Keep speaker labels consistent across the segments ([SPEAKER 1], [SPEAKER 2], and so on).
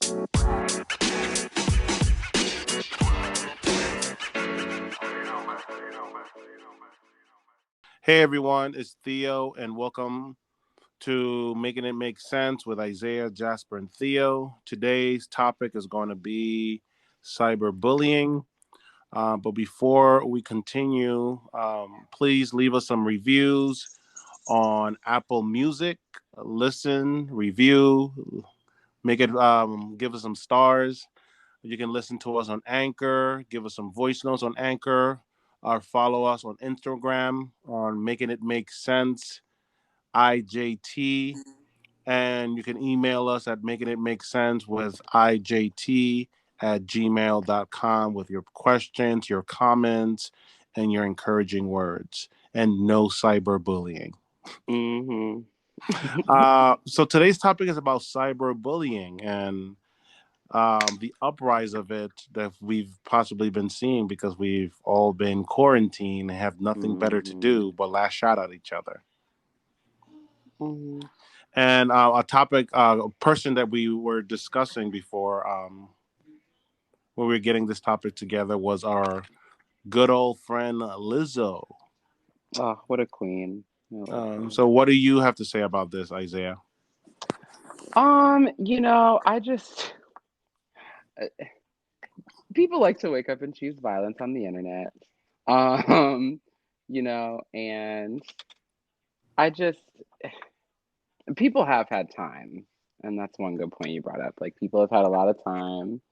[SPEAKER 1] Hey everyone, it's Theo, and welcome to Making It Make Sense with Isaiah, Jasper, and Theo. Today's topic is going to be cyberbullying. But before we continue, please leave us some reviews on Apple Music. Listen, review, make it, give us some stars. You can listen to us on Anchor, give us some voice notes on Anchor, or follow us on Instagram on Making It Make Sense IJT. And you can email us at making it make sense with IJT@gmail.com with your questions, your comments, and your encouraging words. And no cyberbullying.
[SPEAKER 2] Mm-hmm.
[SPEAKER 1] So today's topic is about cyberbullying and the uprise of it that we've possibly been seeing because we've all been quarantined and have nothing better to do but lash out at each other.
[SPEAKER 2] Mm-hmm.
[SPEAKER 1] And a person that we were discussing before when we were getting this topic together was our good old friend Lizzo.
[SPEAKER 2] Oh, what a queen. I love her.
[SPEAKER 1] So what do you have to say about this, Isaiah?
[SPEAKER 2] I just people like to wake up and choose violence on the internet. Um, and I just people have had time, and that's one good point you brought up. Like people have had a lot of time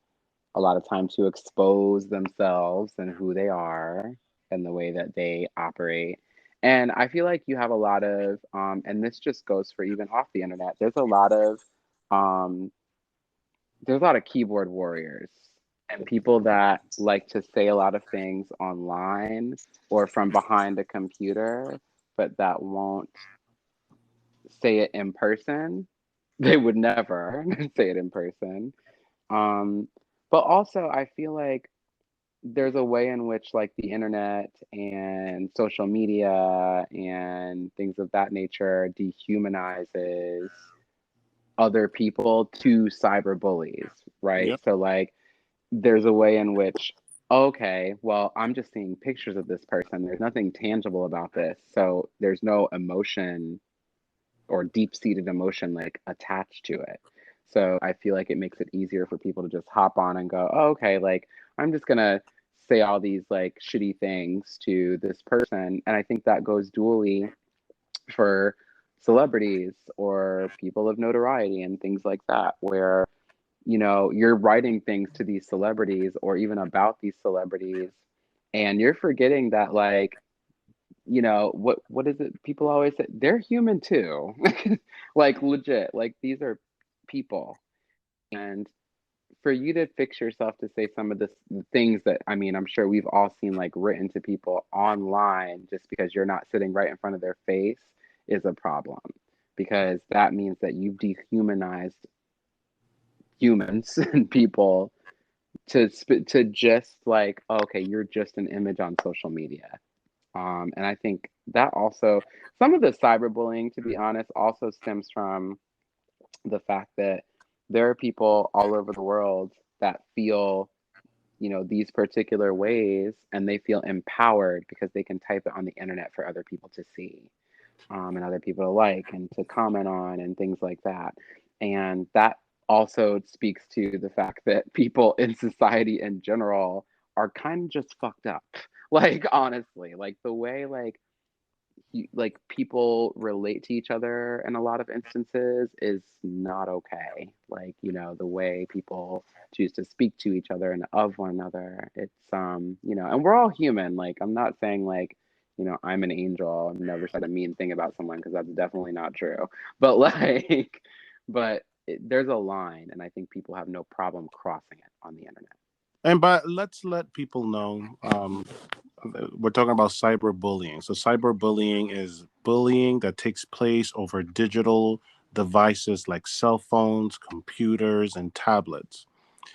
[SPEAKER 2] to expose themselves and who they are and the way that they operate. And I feel like you have a lot of, and this just goes for even off the internet. Um, there's a lot of keyboard warriors and people that like to say a lot of things online or from behind a computer, but that won't say it in person. They would never say it in person. Um, but also, I feel like there's a way in which like the internet and social media and things of that nature dehumanizes other people to cyber bullies, right?
[SPEAKER 1] Yep.
[SPEAKER 2] So like there's a way in which, okay, well, I'm just seeing pictures of this person. There's nothing tangible about this. So there's no emotion or deep-seated emotion like attached to it. So I feel like it makes it easier for people to just hop on and go, oh, okay, like I'm just gonna say all these like shitty things to this person. And I think that goes dually for celebrities or people of notoriety and things like that, where you're writing things to these celebrities or even about these celebrities, and you're forgetting that like what is it people always say, they're human too. Like legit, like these are people. And for you to fix yourself to say some of the things that, I mean, I'm sure we've all seen like written to people online just because you're not sitting right in front of their face is a problem, because that means that you've dehumanized humans and people to just like, okay, you're just an image on social media. And I think that also, some of the cyberbullying, to be honest, also stems from the fact that there are people all over the world that feel, these particular ways, and they feel empowered because they can type it on the internet for other people to see, and other people to like and to comment on and things like that. And that also speaks to the fact that people in society in general are kind of just fucked up. Like honestly, like the way like people relate to each other in a lot of instances is not okay. Like, the way people choose to speak to each other and of one another. It's and we're all human. Like I'm not saying like, I'm an angel. I've never said a mean thing about someone because that's definitely not true. But like there's a line, and I think people have no problem crossing it on the internet.
[SPEAKER 1] And but let's let people know we're talking about cyberbullying. So cyberbullying is bullying that takes place over digital devices like cell phones, computers, and tablets.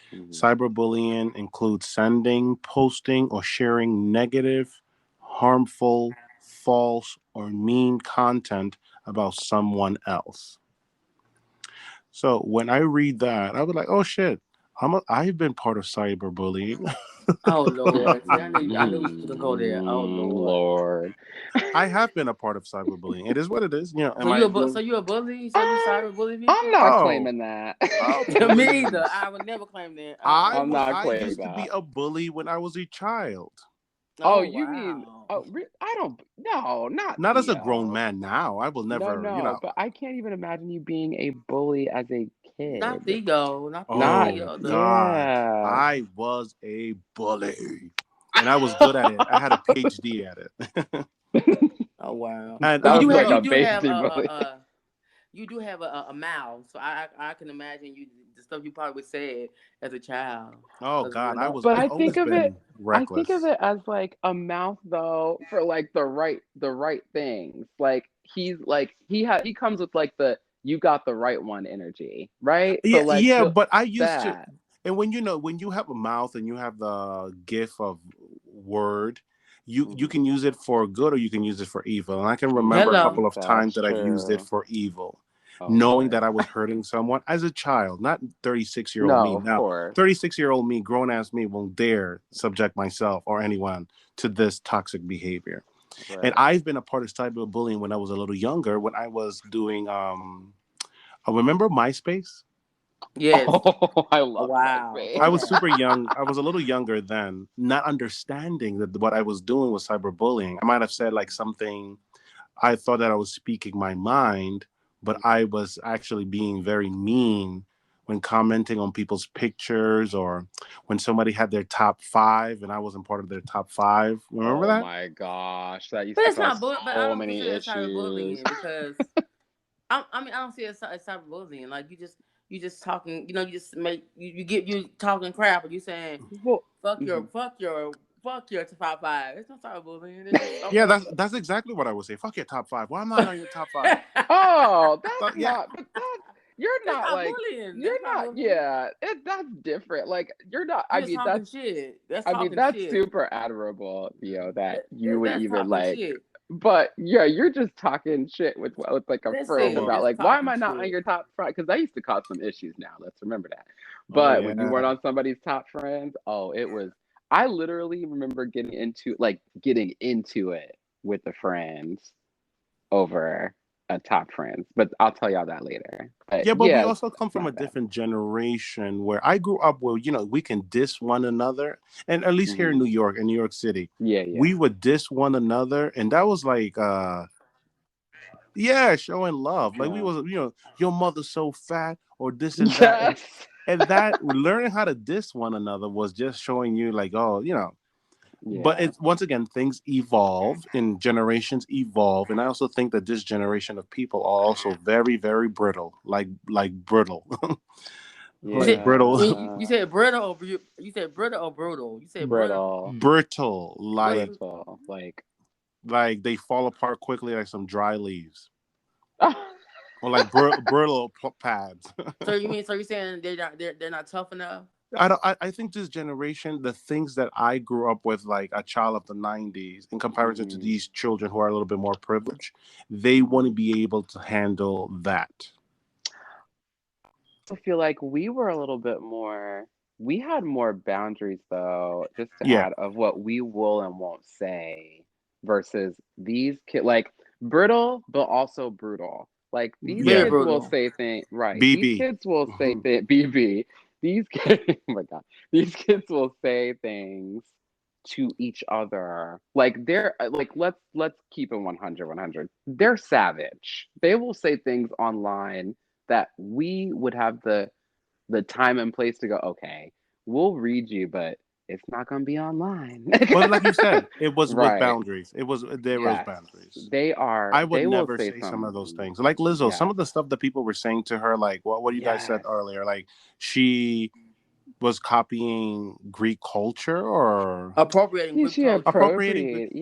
[SPEAKER 2] Hmm.
[SPEAKER 1] Cyberbullying includes sending, posting, or sharing negative, harmful, false, or mean content about someone else. So when I read that, I was like, oh shit, I've been part of cyberbullying.
[SPEAKER 3] Oh Lord, see, I knew we was gonna go there. Oh Lord.
[SPEAKER 2] Lord.
[SPEAKER 1] I have been a part of cyberbullying. It is what it is. You know,
[SPEAKER 3] So
[SPEAKER 1] am I
[SPEAKER 3] so
[SPEAKER 1] doing?
[SPEAKER 3] you a bully? So you
[SPEAKER 2] Um,
[SPEAKER 3] cyber bully
[SPEAKER 2] I'm
[SPEAKER 3] people?
[SPEAKER 2] not
[SPEAKER 1] Oh,
[SPEAKER 2] claiming that.
[SPEAKER 1] oh,
[SPEAKER 3] Me either.
[SPEAKER 1] please.
[SPEAKER 3] I would never claim that.
[SPEAKER 1] I
[SPEAKER 2] I'm
[SPEAKER 1] was.
[SPEAKER 2] not
[SPEAKER 1] I
[SPEAKER 2] claiming
[SPEAKER 1] used to be
[SPEAKER 2] that.
[SPEAKER 1] a bully when I was a child.
[SPEAKER 2] Oh,
[SPEAKER 3] Oh
[SPEAKER 2] you mean?
[SPEAKER 3] wow.
[SPEAKER 2] Oh, I don't. No, not
[SPEAKER 1] Not as a grown
[SPEAKER 2] Theo.
[SPEAKER 1] man now. I will
[SPEAKER 2] No,
[SPEAKER 1] never.
[SPEAKER 2] no. But I can't even imagine you being a bully as a
[SPEAKER 3] Not
[SPEAKER 2] kid.
[SPEAKER 3] Theo. Not the
[SPEAKER 2] Not.
[SPEAKER 1] Oh
[SPEAKER 3] Theo.
[SPEAKER 1] God,
[SPEAKER 2] Yeah.
[SPEAKER 1] I was a bully, and I was good at it. I had a PhD at it.
[SPEAKER 3] Oh wow.
[SPEAKER 1] And
[SPEAKER 3] Well,
[SPEAKER 2] That was like
[SPEAKER 3] you
[SPEAKER 2] a
[SPEAKER 3] do have
[SPEAKER 2] basic bully.
[SPEAKER 3] you do have a mouth, so I can imagine you the stuff you probably said as a child.
[SPEAKER 1] oh
[SPEAKER 3] Cause
[SPEAKER 1] God,
[SPEAKER 2] But
[SPEAKER 1] I've
[SPEAKER 2] I think
[SPEAKER 1] always
[SPEAKER 2] of it
[SPEAKER 1] been
[SPEAKER 2] I think of
[SPEAKER 1] reckless.
[SPEAKER 2] it as like a mouth though for like the right things. Like he comes with like the you got the right one energy, right? So
[SPEAKER 1] Yeah,
[SPEAKER 2] like
[SPEAKER 1] yeah,
[SPEAKER 2] he'll
[SPEAKER 1] but I used to,
[SPEAKER 2] that.
[SPEAKER 1] and when you know when you have a mouth and you have the gift of word, you
[SPEAKER 2] Mhm.
[SPEAKER 1] can use it for good or you can use it for evil. And I can remember a
[SPEAKER 3] hello.
[SPEAKER 1] couple of times
[SPEAKER 2] That's
[SPEAKER 1] that I've used it
[SPEAKER 2] true.
[SPEAKER 1] for evil,
[SPEAKER 2] Oh
[SPEAKER 1] knowing
[SPEAKER 2] Lord.
[SPEAKER 1] that I was hurting someone as a child, not 36-year-old me.
[SPEAKER 2] No, of
[SPEAKER 1] Now,
[SPEAKER 2] course.
[SPEAKER 1] 36-year-old me, grown ass me, won't dare subject myself or anyone to this toxic behavior. And
[SPEAKER 2] Right.
[SPEAKER 1] I've been a part of cyberbullying when I was a little younger, when I was doing I remember MySpace.
[SPEAKER 3] Yes.
[SPEAKER 2] Oh, I
[SPEAKER 3] Oh,
[SPEAKER 2] love
[SPEAKER 3] wow.
[SPEAKER 2] MySpace.
[SPEAKER 1] I
[SPEAKER 3] Go
[SPEAKER 1] was
[SPEAKER 3] back.
[SPEAKER 1] super young. I was a little younger then, not understanding that what I was doing was cyberbullying. I might have said like something, I thought that I was speaking my mind, but I was actually being very mean when commenting on people's pictures or when somebody had their top five and I wasn't part of their top five. Remember
[SPEAKER 2] Oh
[SPEAKER 1] that?
[SPEAKER 2] my gosh, that used
[SPEAKER 3] But
[SPEAKER 2] to
[SPEAKER 3] it's
[SPEAKER 2] cause
[SPEAKER 3] not but I
[SPEAKER 2] so
[SPEAKER 3] don't
[SPEAKER 2] many
[SPEAKER 3] consider it
[SPEAKER 2] issues.
[SPEAKER 3] cyberbullying because I mean I don't see it as cyberbullying. Like you just talking. You know, you just make you talking crap, or you saying
[SPEAKER 2] Well,
[SPEAKER 3] fuck your
[SPEAKER 2] mhm.
[SPEAKER 3] fuck your top five. It's not cyberbullying. It's just
[SPEAKER 1] Yeah,
[SPEAKER 3] okay.
[SPEAKER 1] that's exactly what I would say. Fuck your top five. Why am I on your top five?
[SPEAKER 2] Oh, that's
[SPEAKER 1] But yeah,
[SPEAKER 2] not. But you're
[SPEAKER 3] That's
[SPEAKER 2] not
[SPEAKER 3] not
[SPEAKER 2] like
[SPEAKER 3] bullying. That's
[SPEAKER 2] you're
[SPEAKER 3] not
[SPEAKER 2] not.
[SPEAKER 3] bullying.
[SPEAKER 2] Yeah, that's different. Like you're not.
[SPEAKER 3] You just talking shit. That's
[SPEAKER 2] I mean
[SPEAKER 3] talking
[SPEAKER 2] that's
[SPEAKER 3] shit.
[SPEAKER 2] super admirable, that you would
[SPEAKER 3] That's
[SPEAKER 2] even
[SPEAKER 3] talking
[SPEAKER 2] like.
[SPEAKER 3] shit.
[SPEAKER 2] But yeah, you're just talking shit with like a
[SPEAKER 3] That's
[SPEAKER 2] friend
[SPEAKER 3] it.
[SPEAKER 1] well,
[SPEAKER 2] about
[SPEAKER 3] Just
[SPEAKER 2] like why am
[SPEAKER 3] talking
[SPEAKER 2] I not on
[SPEAKER 3] shit.
[SPEAKER 2] your top friend? Because that used to cause some issues. Now let's remember that.
[SPEAKER 1] oh
[SPEAKER 2] But when you weren't
[SPEAKER 1] yeah.
[SPEAKER 2] on somebody's top friends, oh, it was. I literally remember getting into it with the friends over a top friends. But I'll tell y'all that later. But
[SPEAKER 1] Yeah, but we
[SPEAKER 2] yeah,
[SPEAKER 1] also come from
[SPEAKER 2] my
[SPEAKER 1] a
[SPEAKER 2] bad.
[SPEAKER 1] different generation where I grew up where, we can diss one another. And at least here in
[SPEAKER 2] Hmm.
[SPEAKER 1] New York, in New York City,
[SPEAKER 2] Yeah,
[SPEAKER 1] we
[SPEAKER 2] yeah.
[SPEAKER 1] would diss one another. And that was like, yeah, showing love. Like we
[SPEAKER 2] Yeah.
[SPEAKER 1] was, your mother's so fat or this and that.
[SPEAKER 2] Yes.
[SPEAKER 1] And that learning how to diss one another was just showing you like, oh, but
[SPEAKER 2] Yeah.
[SPEAKER 1] it's once again things evolve and generations evolve, and I also think that this generation of people are also very very brittle, like brittle.
[SPEAKER 3] You
[SPEAKER 1] Like
[SPEAKER 3] said
[SPEAKER 1] brittle.
[SPEAKER 3] you said brittle or you said brittle or brutal. You said brittle.
[SPEAKER 2] Brittle.
[SPEAKER 1] Brittle,
[SPEAKER 3] What's
[SPEAKER 2] Brittle. Like
[SPEAKER 1] like they fall apart quickly like some dry leaves, or like brittle pads.
[SPEAKER 3] so you mean so you're saying they're not tough enough?
[SPEAKER 1] I don't. I think this generation, the things that I grew up with, like a child of the '90s, in comparison to
[SPEAKER 2] hmm
[SPEAKER 1] these children who are a little bit more privileged, they want to
[SPEAKER 2] hmm
[SPEAKER 1] be able to handle that.
[SPEAKER 2] I feel like we were a little bit more. We had more boundaries, though, just to
[SPEAKER 1] Yeah,
[SPEAKER 2] add, of what we will and won't say versus these kids. Like brittle, but also brutal. Like these
[SPEAKER 3] Very
[SPEAKER 1] yeah.
[SPEAKER 2] kids will
[SPEAKER 3] brutal.
[SPEAKER 2] say things, right? These
[SPEAKER 1] BB.
[SPEAKER 2] kids will say things, BB. These kids, oh my God, these kids will say things to each other. Like they're like, let's keep it 100, 100. They're savage. They will say things online that we would have the time and place to go, okay, we'll read you, but it's not going to be online.
[SPEAKER 1] But like you said, it was with
[SPEAKER 2] Right.
[SPEAKER 1] boundaries. There was
[SPEAKER 2] Yes.
[SPEAKER 1] boundaries. I would
[SPEAKER 2] They will
[SPEAKER 1] never
[SPEAKER 2] say
[SPEAKER 1] say some of those
[SPEAKER 2] some,
[SPEAKER 1] things. Like Lizzo, some
[SPEAKER 2] yes,
[SPEAKER 1] of the stuff that people were saying to her, like what you guys said
[SPEAKER 2] yes.
[SPEAKER 1] earlier, like she was copying Greek culture or
[SPEAKER 3] Appropriating
[SPEAKER 2] Yeah,
[SPEAKER 3] group
[SPEAKER 2] she
[SPEAKER 3] culture.
[SPEAKER 1] appropriating.
[SPEAKER 2] appropriate.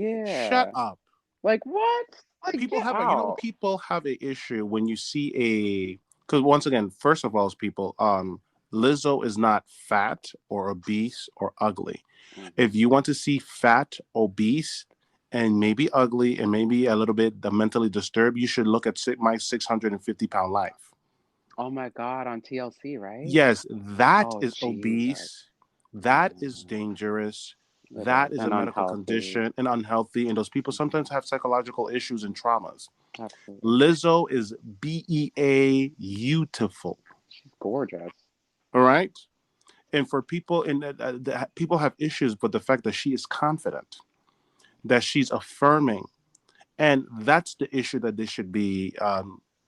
[SPEAKER 1] Shut
[SPEAKER 2] Yeah.
[SPEAKER 1] up.
[SPEAKER 2] Like, what? Like,
[SPEAKER 1] People
[SPEAKER 2] get
[SPEAKER 1] have
[SPEAKER 2] out.
[SPEAKER 1] people have an issue when you see because once again, first of all, as people, Lizzo is not fat or obese or ugly. If
[SPEAKER 2] Hmm.
[SPEAKER 1] you want to see fat, obese, and maybe ugly and maybe a little bit mentally disturbed, you should look at my 650-pound life.
[SPEAKER 2] Oh my God, on TLC, right?
[SPEAKER 1] Yes, that
[SPEAKER 2] Oh
[SPEAKER 1] is
[SPEAKER 2] Jesus.
[SPEAKER 1] obese. That is dangerous.
[SPEAKER 2] It
[SPEAKER 1] That
[SPEAKER 2] is.
[SPEAKER 1] is a
[SPEAKER 2] And
[SPEAKER 1] medical
[SPEAKER 2] unhealthy.
[SPEAKER 1] condition and unhealthy. And those people sometimes have psychological issues and traumas.
[SPEAKER 2] Absolutely.
[SPEAKER 1] Lizzo is beautiful.
[SPEAKER 2] She's gorgeous.
[SPEAKER 1] All right. And for people in people have issues with the fact that she is confident, that she's affirming, and that's the issue that they should be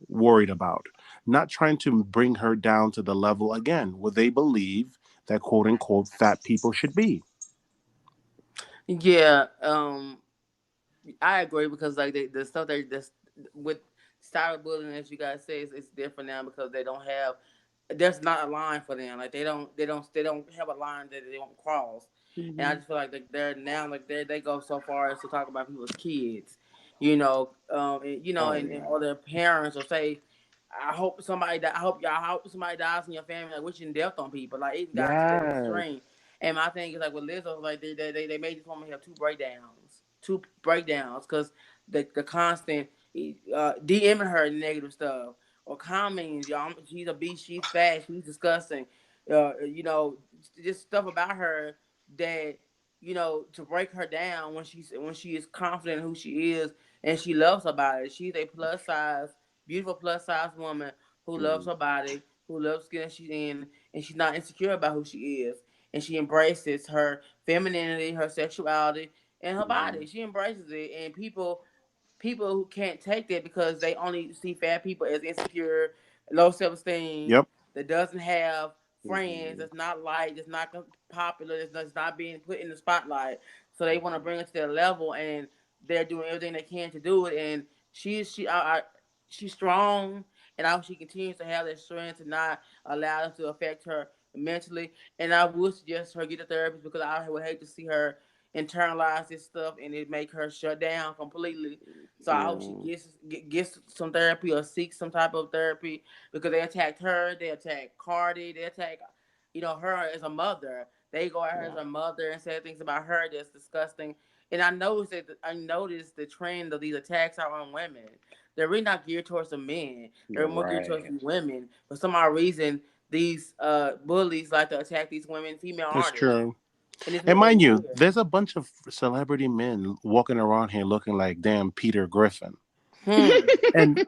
[SPEAKER 1] worried about. Not trying to bring her down to the level again where they believe that quote unquote fat people should be.
[SPEAKER 3] Yeah, I agree because like the stuff they this with cyberbullying, as you guys say, it's different now because they don't have. There's not a line for them. Like they don't have a line that they don't cross. And I
[SPEAKER 2] Hmm.
[SPEAKER 3] just feel like they're now like they go so far as to talk about people's kids,
[SPEAKER 2] Oh
[SPEAKER 3] and
[SPEAKER 2] yeah.
[SPEAKER 3] or their parents or say. I hope somebody. I hope somebody dies in your family. Like wishing death on people. Like it got to that
[SPEAKER 2] Yes.
[SPEAKER 3] extreme. And my thing is like with Lizzo, like they made this woman have two breakdowns because the constant DMing her negative stuff or commenting, y'all, she's a beast, she's fat, she's disgusting, just stuff about her that to break her down when she is confident in who she is and she loves her body. She's a plus size, beautiful plus size woman who loves
[SPEAKER 2] Hmm.
[SPEAKER 3] her body, who loves skin she's in, and she's not insecure about who she is, and she embraces her femininity, her sexuality, and her
[SPEAKER 2] Hmm.
[SPEAKER 3] body. She embraces it, and people who can't take that because they only see fat people as insecure, low self esteem,
[SPEAKER 1] Yep.
[SPEAKER 3] that doesn't have friends,
[SPEAKER 2] Hmm.
[SPEAKER 3] that's not liked, that's not popular, that's not being put in the spotlight. So they want to bring it to their level, and they're doing everything they can to do it. And she's strong, and I hope she continues to have that strength to not allow them to affect her mentally. And I would suggest her get a therapist because I would hate to see her internalize this stuff and it make her shut down completely. So I hope she
[SPEAKER 2] Yeah.
[SPEAKER 3] gets some therapy or seeks some type of therapy because they attacked her, they attacked Cardi, they attack her as a mother. They go at her as
[SPEAKER 2] Yeah.
[SPEAKER 3] a mother and say things about her that's disgusting. And I noticed the trend of these attacks are on women. They're really not geared towards the men. They're
[SPEAKER 2] You're
[SPEAKER 3] more geared towards
[SPEAKER 2] right.
[SPEAKER 3] the women. For some odd reason, these bullies like to attack these women, female
[SPEAKER 1] It's
[SPEAKER 3] artists,
[SPEAKER 1] true.
[SPEAKER 3] and it's
[SPEAKER 1] And
[SPEAKER 3] it's
[SPEAKER 1] mind you,
[SPEAKER 3] weird.
[SPEAKER 1] there's a bunch of celebrity men walking around here looking like damn Peter Griffin.
[SPEAKER 3] Hmm.
[SPEAKER 1] And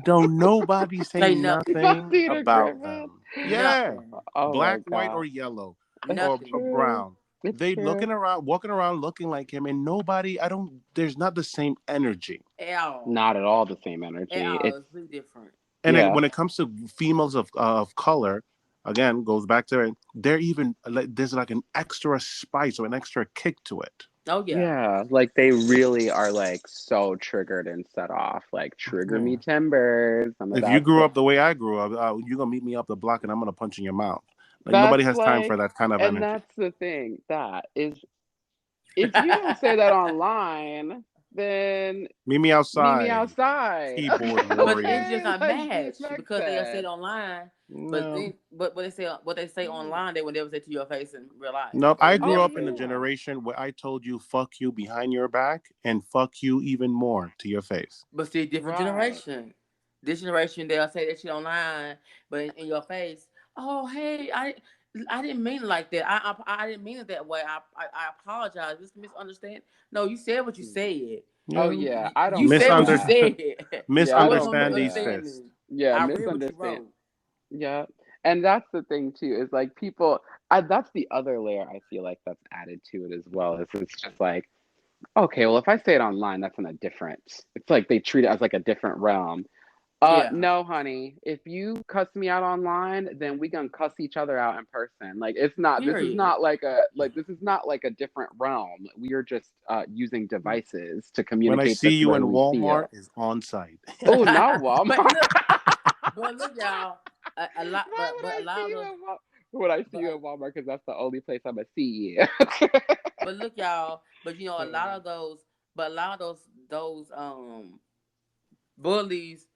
[SPEAKER 1] don't nobody say
[SPEAKER 3] Say nothing.
[SPEAKER 1] nothing
[SPEAKER 2] Peter
[SPEAKER 1] about
[SPEAKER 2] Griffin.
[SPEAKER 1] them. Yeah.
[SPEAKER 3] Nothing.
[SPEAKER 2] Oh my
[SPEAKER 1] Black, white,
[SPEAKER 2] God.
[SPEAKER 1] or yellow
[SPEAKER 2] It's
[SPEAKER 1] or
[SPEAKER 3] Nothing.
[SPEAKER 2] true.
[SPEAKER 1] brown.
[SPEAKER 2] It's
[SPEAKER 1] They
[SPEAKER 2] true.
[SPEAKER 1] looking around, walking around looking like him, and nobody, I don't, there's not the same energy.
[SPEAKER 3] At all.
[SPEAKER 2] Not at all the same
[SPEAKER 3] At
[SPEAKER 2] energy.
[SPEAKER 3] all.
[SPEAKER 2] It's
[SPEAKER 3] It's really different.
[SPEAKER 1] And then
[SPEAKER 2] yeah.
[SPEAKER 1] when it comes to females of color, again, goes back to it, they're even, like, there's like an extra spice or an extra kick to it.
[SPEAKER 3] Oh yeah.
[SPEAKER 2] Yeah, like they really are like so triggered and set off. Like trigger me
[SPEAKER 1] Yeah.
[SPEAKER 2] timbers. I'm
[SPEAKER 1] If you
[SPEAKER 2] about
[SPEAKER 1] grew
[SPEAKER 2] to.
[SPEAKER 1] up the way I grew up, you're going to meet me up the block and I'm going to punch in your mouth. Like, nobody
[SPEAKER 2] That's
[SPEAKER 1] has time for
[SPEAKER 2] like,
[SPEAKER 1] that kind of
[SPEAKER 2] and
[SPEAKER 1] energy.
[SPEAKER 2] that's the thing. That is, if you don't say that online, then
[SPEAKER 1] Meet me
[SPEAKER 2] meet me
[SPEAKER 1] outside,
[SPEAKER 2] outside.
[SPEAKER 1] keyboard
[SPEAKER 3] But it's
[SPEAKER 1] warrior.
[SPEAKER 3] just
[SPEAKER 2] Okay,
[SPEAKER 3] a
[SPEAKER 2] like
[SPEAKER 3] match
[SPEAKER 2] DMX
[SPEAKER 3] because they are said
[SPEAKER 2] said.
[SPEAKER 3] online. But
[SPEAKER 1] No.
[SPEAKER 3] then, but what they say online, they would never say to your face in real life.
[SPEAKER 1] Nope.
[SPEAKER 3] They
[SPEAKER 1] I
[SPEAKER 3] would
[SPEAKER 1] grew
[SPEAKER 2] Oh
[SPEAKER 3] never
[SPEAKER 1] up in a
[SPEAKER 3] say it.
[SPEAKER 2] yeah.
[SPEAKER 1] generation where I told you fuck you behind your back and fuck you even more to your face.
[SPEAKER 3] But see, different
[SPEAKER 2] Right.
[SPEAKER 3] generation. This generation, they'll say that shit online, but in your face, oh hey, I didn't mean it like that. I didn't mean it that way. I apologize. This misunderstand. No, you said what you
[SPEAKER 2] Mhm.
[SPEAKER 3] said.
[SPEAKER 2] Oh
[SPEAKER 1] Yeah.
[SPEAKER 2] yeah, I don't
[SPEAKER 3] You
[SPEAKER 2] play
[SPEAKER 3] said what you
[SPEAKER 1] Misunder-
[SPEAKER 2] that.
[SPEAKER 3] said.
[SPEAKER 2] Yeah,
[SPEAKER 3] It
[SPEAKER 2] I
[SPEAKER 3] wasn't
[SPEAKER 2] don't
[SPEAKER 3] no
[SPEAKER 1] misunderstand
[SPEAKER 2] play
[SPEAKER 1] these
[SPEAKER 2] that.
[SPEAKER 1] fists.
[SPEAKER 3] misunderstanding.
[SPEAKER 2] Yeah,
[SPEAKER 3] I read what you
[SPEAKER 2] misunderstand.
[SPEAKER 3] wrote.
[SPEAKER 2] Yeah. And that's the thing too, is like people that's the other layer I feel like that's added to it as well. Is it's just like, okay, well if I say it online, that's in a different it's like they treat it as like a different realm.
[SPEAKER 3] Yeah.
[SPEAKER 2] No, honey. If you cuss me out online, then we gonna cuss each other out in person. Like it's not. This is
[SPEAKER 3] Period.
[SPEAKER 2] not like a different realm. We are just using devices to
[SPEAKER 1] When I
[SPEAKER 2] communicate
[SPEAKER 1] see
[SPEAKER 2] this
[SPEAKER 1] you
[SPEAKER 2] way
[SPEAKER 1] in
[SPEAKER 2] we
[SPEAKER 1] Walmart,
[SPEAKER 2] feel.
[SPEAKER 1] is on site.
[SPEAKER 2] Oh, not
[SPEAKER 3] but
[SPEAKER 2] Walmart.
[SPEAKER 3] look, but look, y'all. A lot,
[SPEAKER 2] Why
[SPEAKER 3] but
[SPEAKER 2] would
[SPEAKER 3] but a
[SPEAKER 2] I see
[SPEAKER 3] lot of
[SPEAKER 2] you
[SPEAKER 3] those,
[SPEAKER 2] at Walmart? Would I see
[SPEAKER 3] but
[SPEAKER 2] you at Walmart? Because that's the only place I'm gonna see you.
[SPEAKER 3] but look, y'all. But a lot of those, bullies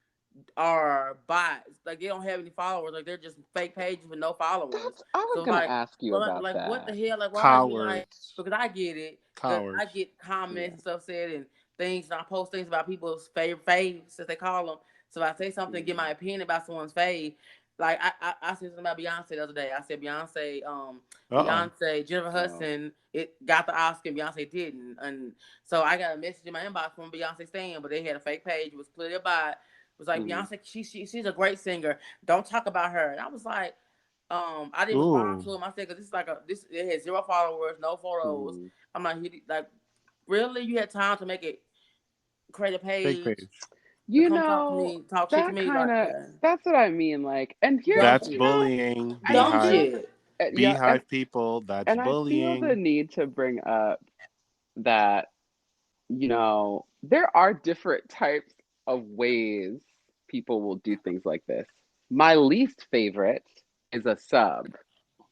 [SPEAKER 3] are bots. Like they don't have any followers. Like they're just fake pages with no followers.
[SPEAKER 2] I was
[SPEAKER 3] So it's
[SPEAKER 2] gonna
[SPEAKER 3] like,
[SPEAKER 2] ask you
[SPEAKER 3] so
[SPEAKER 2] about
[SPEAKER 3] what the
[SPEAKER 2] that.
[SPEAKER 3] hell? Like, why are you like?
[SPEAKER 1] Cowards.
[SPEAKER 3] Because I get it. Because I
[SPEAKER 1] Cowards.
[SPEAKER 3] get comments
[SPEAKER 2] Yeah.
[SPEAKER 3] and stuff said and things, and I post things about people's faves, as they call them. So if I say something, get my
[SPEAKER 2] Mhm.
[SPEAKER 3] opinion about someone's fave. Like I said something about Beyonce the other day. I said
[SPEAKER 1] Uh-oh.
[SPEAKER 3] Jennifer
[SPEAKER 2] Oh.
[SPEAKER 3] Hudson, it got the Oscar and Beyonce didn't. And so I got a message in my inbox from Beyonce stan, but they had a fake page. It was clear about it. It was like
[SPEAKER 2] Mm-hmm.
[SPEAKER 3] Beyonce, she's a great singer. Don't talk about her. And I was like, I didn't respond
[SPEAKER 1] Ooh.
[SPEAKER 3] to him. I said, because this is like this. It had zero followers, no photos.
[SPEAKER 2] Mm-hmm.
[SPEAKER 3] I'm like, really? You had time to make it, create a
[SPEAKER 1] Fake
[SPEAKER 3] page,
[SPEAKER 1] page.
[SPEAKER 3] to
[SPEAKER 2] You
[SPEAKER 3] come
[SPEAKER 2] know,
[SPEAKER 3] talk shit to
[SPEAKER 2] that
[SPEAKER 3] me?
[SPEAKER 2] kind
[SPEAKER 3] Like,
[SPEAKER 2] of, that's what I mean. Like, and here's,
[SPEAKER 3] dumb
[SPEAKER 1] That's
[SPEAKER 2] you
[SPEAKER 3] shit.
[SPEAKER 2] know,
[SPEAKER 1] bullying.
[SPEAKER 2] I
[SPEAKER 3] Dumb
[SPEAKER 1] Beehive.
[SPEAKER 2] feel,
[SPEAKER 3] shit.
[SPEAKER 2] yeah,
[SPEAKER 1] Beehive people. That's
[SPEAKER 2] and I feel the
[SPEAKER 1] bullying.
[SPEAKER 2] need to bring up that, there are different types of ways people will do things like this. My least favorite is a sub,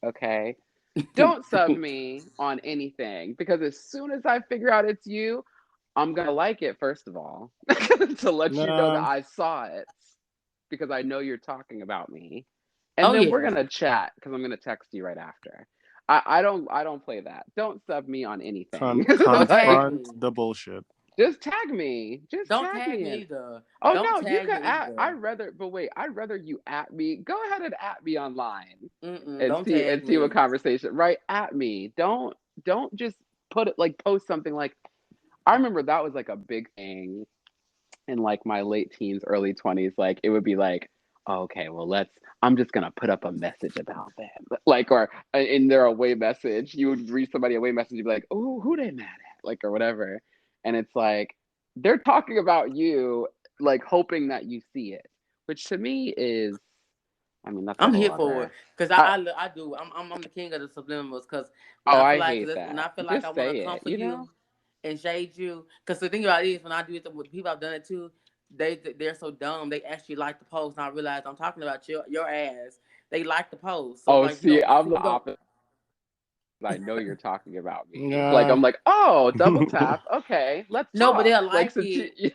[SPEAKER 2] okay? Don't sub me on anything because as soon as I figure out it's you, I'm gonna like it first of all to let you know that
[SPEAKER 1] Nah.
[SPEAKER 2] I saw it because I know you're talking about me. And
[SPEAKER 3] Oh
[SPEAKER 2] then we're
[SPEAKER 3] yeah.
[SPEAKER 2] gonna chat because I'm gonna text you right after. I don't play that. Don't sub me on anything.
[SPEAKER 3] Don't tag
[SPEAKER 2] Like,
[SPEAKER 1] Confront
[SPEAKER 3] me.
[SPEAKER 1] the bullshit.
[SPEAKER 2] just tag me. Just
[SPEAKER 3] Don't
[SPEAKER 2] tag
[SPEAKER 3] tag
[SPEAKER 2] me
[SPEAKER 3] me
[SPEAKER 2] in.
[SPEAKER 3] either.
[SPEAKER 2] Oh
[SPEAKER 3] Don't
[SPEAKER 2] no, you
[SPEAKER 3] tag
[SPEAKER 2] could
[SPEAKER 3] me
[SPEAKER 2] at
[SPEAKER 3] either.
[SPEAKER 2] I'd rather, but wait, I'd rather you at me. Go ahead and at me online
[SPEAKER 3] Mm-mm.
[SPEAKER 2] and
[SPEAKER 3] Don't
[SPEAKER 2] see
[SPEAKER 3] tag
[SPEAKER 2] see what
[SPEAKER 3] me.
[SPEAKER 2] conversation. Right at me. Don't just put it like post something like I remember that was like a big thing in like my late teens, early 20s. Like it would be like, oh, okay, well I'm just gonna put up a message about them. Like or in their away message, you would read somebody away message, you'd be like, oh, who they mad at? Like or whatever. And it's like they're talking about you, like hoping that you see it. Which to me is I mean, that's a
[SPEAKER 3] I'm
[SPEAKER 2] whole
[SPEAKER 3] here for it
[SPEAKER 2] other
[SPEAKER 3] because
[SPEAKER 2] I
[SPEAKER 3] I do. I'm the king of the subliminals because when
[SPEAKER 2] oh
[SPEAKER 3] I feel
[SPEAKER 2] I
[SPEAKER 3] like
[SPEAKER 2] hate
[SPEAKER 3] when I
[SPEAKER 2] that.
[SPEAKER 3] feel like I
[SPEAKER 2] Just
[SPEAKER 3] want to
[SPEAKER 2] say
[SPEAKER 3] come
[SPEAKER 2] it,
[SPEAKER 3] for you and shade you. Because the thing about it is when I do it with people I've done it to, they're so dumb. They actually like the post, and I realize I'm talking about your ass. They like the post, so
[SPEAKER 2] Oh,
[SPEAKER 3] like
[SPEAKER 2] see, I'm the
[SPEAKER 3] you don't.
[SPEAKER 2] opposite. I know you're talking about me. Like
[SPEAKER 1] Yeah.
[SPEAKER 2] I'm like, oh, double tap. Okay, let's
[SPEAKER 3] No, but
[SPEAKER 2] talk.
[SPEAKER 3] they'll
[SPEAKER 2] Like
[SPEAKER 3] like
[SPEAKER 2] since
[SPEAKER 3] it,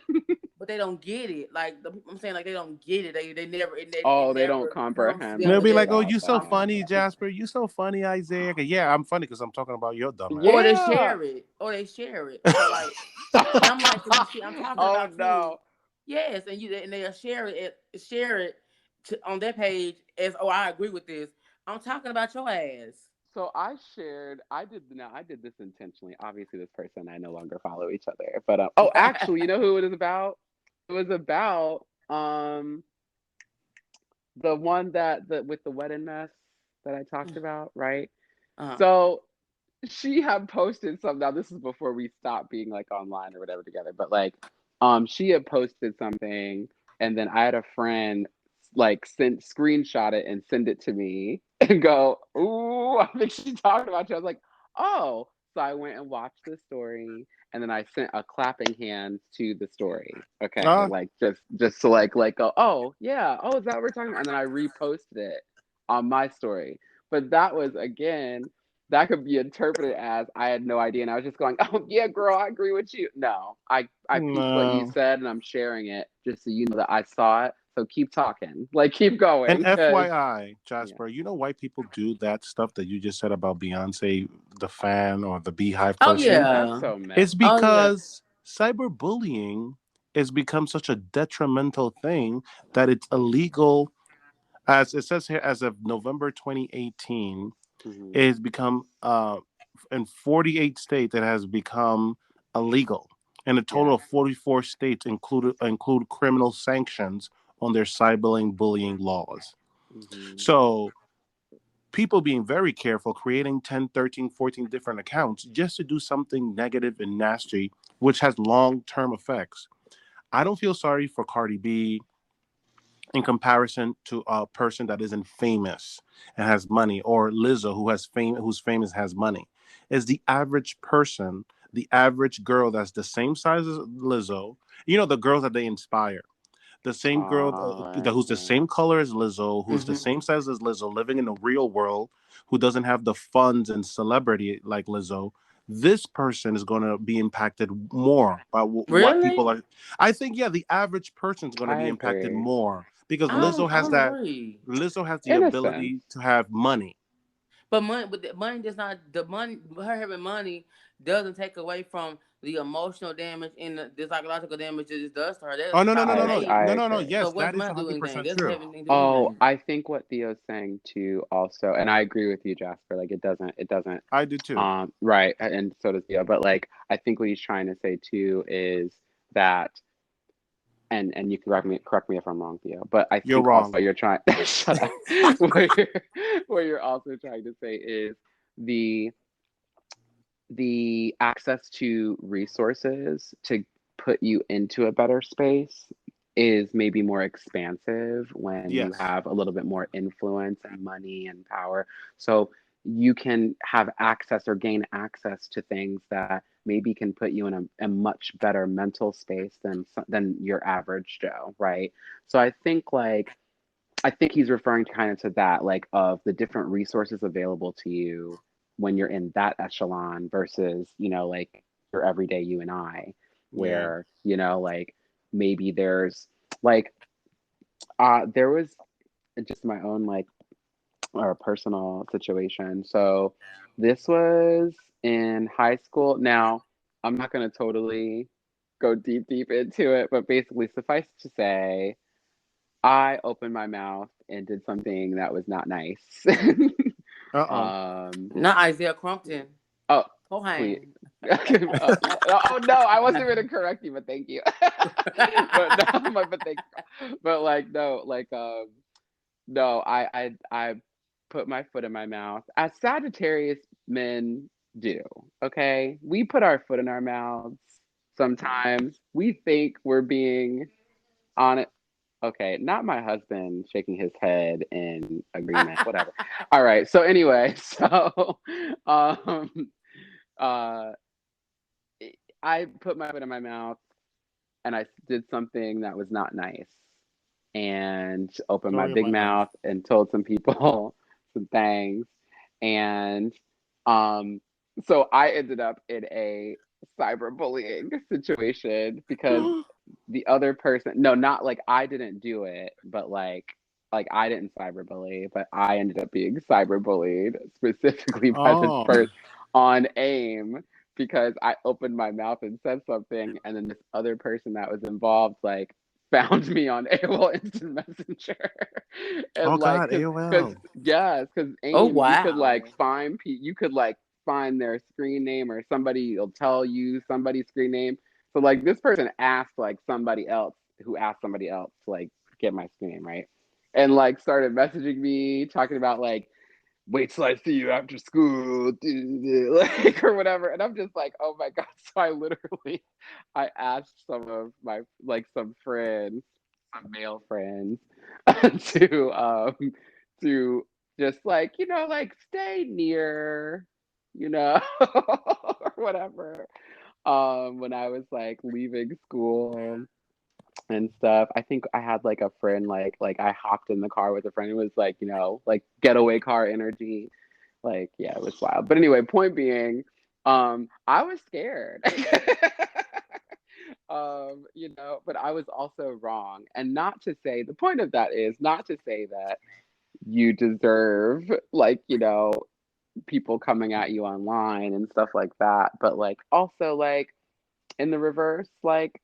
[SPEAKER 3] but they don't get it. Like I'm saying, like they don't get it. They never it
[SPEAKER 2] oh, they don't
[SPEAKER 3] never comes to
[SPEAKER 2] comprehend
[SPEAKER 1] And
[SPEAKER 3] them
[SPEAKER 1] they'll
[SPEAKER 3] that
[SPEAKER 1] be
[SPEAKER 2] the
[SPEAKER 1] like,
[SPEAKER 3] they
[SPEAKER 1] "Oh,
[SPEAKER 2] thought
[SPEAKER 1] you so funny,
[SPEAKER 2] process.
[SPEAKER 1] Jasper. You so funny, Isaiah." Yeah, I'm funny because I'm talking about your dumbass.
[SPEAKER 3] or they
[SPEAKER 2] Yeah.
[SPEAKER 3] share it or they share it. So like, and I'm like, so you see, I'm talking
[SPEAKER 2] Oh
[SPEAKER 3] about you.
[SPEAKER 2] no.
[SPEAKER 3] Yes, and they'll share it on their page as oh I agree with this. I'm talking about your ass.
[SPEAKER 2] So I did this intentionally. Obviously, this person and I no longer follow each other. But oh, actually, you know who it is about? It was about the one that with the wedding mess that I talked about, right?
[SPEAKER 3] uh,
[SPEAKER 2] So she had posted something. Now this is before we stopped being like online or whatever together, but like she had posted something and then I had a friend like send screenshot it and send it to me and go, ooh, I think she talked about you. I was like, oh. So I went and watched the story and then I sent a clapping hands to the story. Okay.
[SPEAKER 1] Ah,
[SPEAKER 2] Like just to like go, oh yeah, oh, is that what we're talking about? And then I reposted it on my story. But that was again that could be interpreted as I had no idea and I was just going, oh yeah, girl, I agree with you. No, I peeped what you
[SPEAKER 1] no.
[SPEAKER 2] said and I'm sharing it just so you know that I saw it. So keep talking, like keep
[SPEAKER 1] And
[SPEAKER 2] going, because
[SPEAKER 1] FYI,
[SPEAKER 2] yeah.
[SPEAKER 1] Jasper, you know why people do that stuff that you just said about Beyonce, the fan or the Beehive
[SPEAKER 3] oh
[SPEAKER 1] person?
[SPEAKER 2] That's
[SPEAKER 3] yeah,
[SPEAKER 2] so
[SPEAKER 1] It's
[SPEAKER 3] oh
[SPEAKER 2] messy.
[SPEAKER 3] yeah.
[SPEAKER 1] because cyberbullying has become such a detrimental thing that it's illegal. As it says here, as of November 2018,
[SPEAKER 2] Hmm.
[SPEAKER 1] it has become in 48 states it has become illegal, and a total
[SPEAKER 2] Yeah.
[SPEAKER 1] of 44 states include criminal sanctions on their cyberbullying laws.
[SPEAKER 2] Hmm.
[SPEAKER 1] So people being very careful, creating 10, 13, 14 different accounts just to do something negative and nasty, which has long-term effects. I don't feel sorry for Cardi B in comparison to a person that isn't famous and has money, or Lizzo who's famous has money. Is the average person, the average girl that's the same size as Lizzo, the girls that they inspire, the same girl
[SPEAKER 2] Oh,
[SPEAKER 1] who's the
[SPEAKER 2] okay.
[SPEAKER 1] same color as Lizzo, who's the
[SPEAKER 3] Hmm.
[SPEAKER 1] same size as Lizzo, living in the real world, who doesn't have the funds and celebrity like Lizzo. This person is going to be impacted more by what
[SPEAKER 3] Really?
[SPEAKER 1] people are. I think, yeah, the average person is going to
[SPEAKER 2] I
[SPEAKER 1] be impacted
[SPEAKER 2] agree.
[SPEAKER 1] more because
[SPEAKER 3] I
[SPEAKER 2] Yeah.
[SPEAKER 3] don't I don't agree.
[SPEAKER 1] Lizzo has the
[SPEAKER 2] In a sense.
[SPEAKER 1] ability to have money.
[SPEAKER 3] but the money does not. The money, her having money doesn't take away from the emotional damage and the psychological damage that it does to her. That
[SPEAKER 1] Oh,
[SPEAKER 3] is
[SPEAKER 1] no, no, no,
[SPEAKER 3] child
[SPEAKER 1] no,
[SPEAKER 2] I
[SPEAKER 1] no,
[SPEAKER 3] age.
[SPEAKER 1] no,
[SPEAKER 2] I
[SPEAKER 1] no, no.
[SPEAKER 2] agree.
[SPEAKER 3] So
[SPEAKER 1] Yes,
[SPEAKER 3] what does
[SPEAKER 1] that is
[SPEAKER 3] money do anything?
[SPEAKER 1] 100%
[SPEAKER 3] It doesn't
[SPEAKER 1] true.
[SPEAKER 3] have anything to do with
[SPEAKER 2] Oh,
[SPEAKER 3] anything.
[SPEAKER 2] I think what Theo's saying too also, and I agree with you, Jasper, like it doesn't
[SPEAKER 1] I do too.
[SPEAKER 2] right, and so does Theo, but like I think what he's trying to say too is that, and you can correct me if I'm wrong, Theo, but I
[SPEAKER 1] You're
[SPEAKER 2] think also
[SPEAKER 1] wrong.
[SPEAKER 2] what you're trying shut up. What you're also trying to say is the the access to resources to put you into a better space is maybe more expansive when you
[SPEAKER 1] Yes.
[SPEAKER 2] have a little bit more influence and money and power. So you can have access or gain access to things that maybe can put you in a much better mental space than your average Joe, right? So I think he's referring to kind of to that, like of the different resources available to you when you're in that echelon versus, like your everyday you and I,
[SPEAKER 1] Yeah.
[SPEAKER 2] where, like maybe there's like there was just my own like or personal situation. So this was in high school. Now, I'm not gonna totally go deep into it, but basically suffice to say I opened my mouth and did something that was not nice.
[SPEAKER 1] Uh-oh.
[SPEAKER 2] um,
[SPEAKER 3] Not Isaiah Crumpton.
[SPEAKER 2] oh, please.
[SPEAKER 3] Cohan.
[SPEAKER 2] Oh no, I wasn't going to correct you, but thank you. But no, but thank you. But like no, like no, I put my foot in my mouth as Sagittarius men do. Okay, we put our foot in our mouths sometimes. We think we're being honest. Okay, not my husband shaking his head in agreement, whatever. All right. So anyway, so um uh I put my foot in my mouth and I did something that was not nice and opened my
[SPEAKER 1] Story of
[SPEAKER 2] big
[SPEAKER 1] my life.
[SPEAKER 2] mouth and told some people some things. And um, so I ended up in a cyberbullying situation because the other person, no, not like I didn't do it, but like I didn't cyberbully, but I ended up being cyberbullied specifically by this
[SPEAKER 1] Oh.
[SPEAKER 2] person on AIM because I opened my mouth and said something, and then this other person that was involved like found me on AOL Instant Messenger, and
[SPEAKER 1] Oh
[SPEAKER 2] like,
[SPEAKER 1] God,
[SPEAKER 2] cause
[SPEAKER 1] AOL.
[SPEAKER 2] yes, cause
[SPEAKER 3] Oh
[SPEAKER 2] AIM, you could like
[SPEAKER 3] wow.
[SPEAKER 2] you could like find their screen name, or somebody will tell you somebody's screen name. So like this person asked like somebody else who asked somebody else to like get my screen name, right? And like started messaging me talking about like wait till I see you after school, like or whatever. And I'm just like, oh my god. So I asked some of my like some friends, some male friends, to to just like, like stay near, or whatever. When I was like leaving school and stuff. I think I had like a friend like I hopped in the car with a friend who was like, like getaway car energy. Like, yeah, it was wild. But anyway, point being, I was scared. But I was also wrong. And not to say the point of that is not to say that you deserve like, people coming at you online and stuff like that. But like also like in the reverse, like